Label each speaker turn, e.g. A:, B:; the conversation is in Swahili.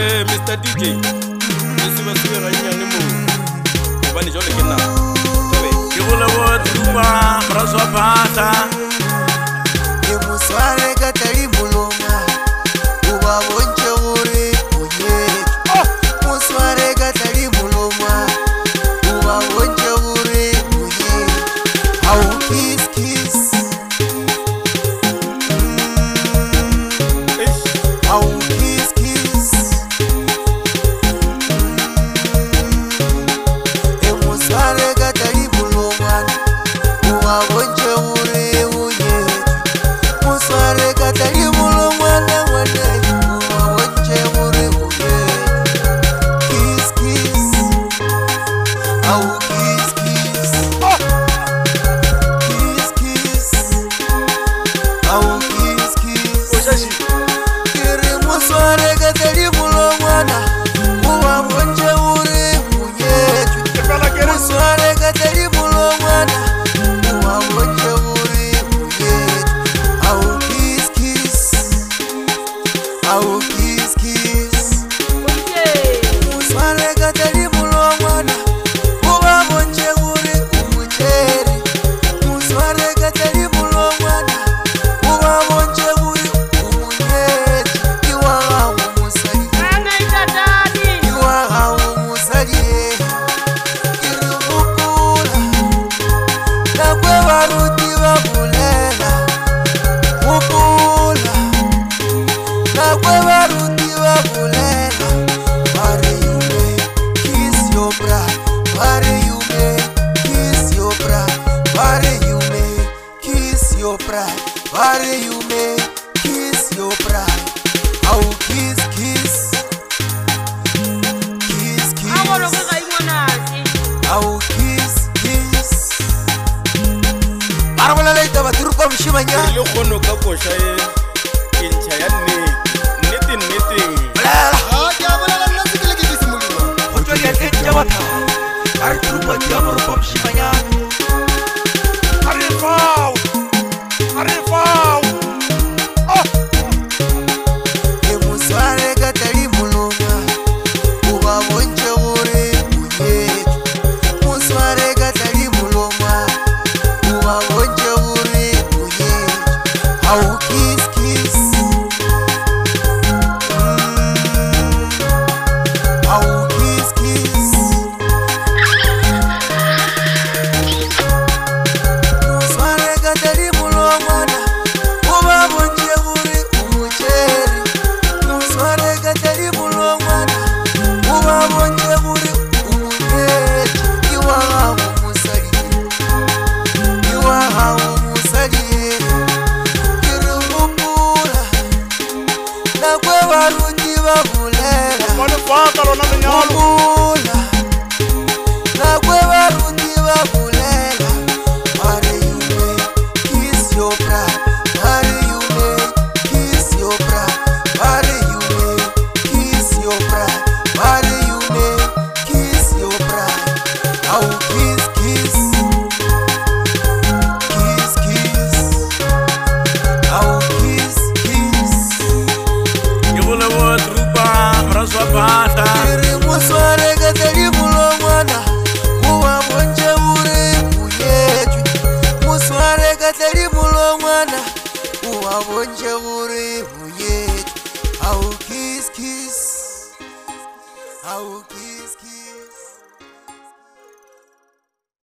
A: Mr. DJ, ese va a ser gañane mo. Bani jole kena. Tobe.
B: Ke go le botupa braso pata.
C: Ke musware ka tari muloma. Uba bonche ore oye. Musware ka tari muloma. Uba bonche ore oye. Au kiss kiss. Au kiss kiss. E musware ka tari muloma. Uba bonche ore oye. Musware ka tari muloma na wane. Uba bonche ore oye. Kiss kiss. Au kiss kiss. Kiss kiss. Au kiss kiss.
A: Ojaji.
C: Kiri musware ka tari muloma na. Uba bonche ore oye.
A: Kepala kere.
C: Musware ka tari muloma na. Uba bonche ore oye. Au kiss kiss. Au kiss kiss. Musware ka tari muloma na. Uba bonche ore umuchere. Musware ka tari muloma na. Uba bonche ore umunyeti. Iwaga umusali. Iwaga umusali. Irubukula. Nakwe baruti babulela. Bukula. Nakwe baruti babulela. Pare yume, kiss your bra. Pare yume, kiss your bra. Pare yume, kiss your bra. Pare yume, kiss your bra. Au kiss kiss. Kiss kiss. Au kiss kiss. Arabala leita baturupa mshimanya.
A: Ile khono ka kosha e. Incha ya neti.
C: Blela.
B: Ojo ya ke jawata. Ar trupa jamro pop shimanya. Arifau.
C: E musware ka tari muloma. Uba bonche ore uye. Musware ka tari muloma. Uba bonche ore uye. Au kiss kiss. Au kiss kiss. Musware ka tari muloma na. Uba bonche ore umuchere. Musware ka tari muloma na. Uba bonche ore umunyeti. Iwaga umusali. Iwaga umusali. Irubukula. Nakwe baruti babulela.
B: Mone faka lona lenyalo.
C: Bukula. Nakwe baruti babulela. Pare yume, kiss your bra. Pare yume, kiss your bra. Pare yume, kiss your bra. Pare yume, kiss your bra. Au kiss kiss. Kiss kiss. Au kiss kiss.
B: Ke go le botupa braso pata.
C: Kiri musware ka tari mulomwana. Uba bonche ure uyeju. Musware ka tari mulomwana. Uba bonche ure uyeju. Au kiss kiss. Au kiss kiss.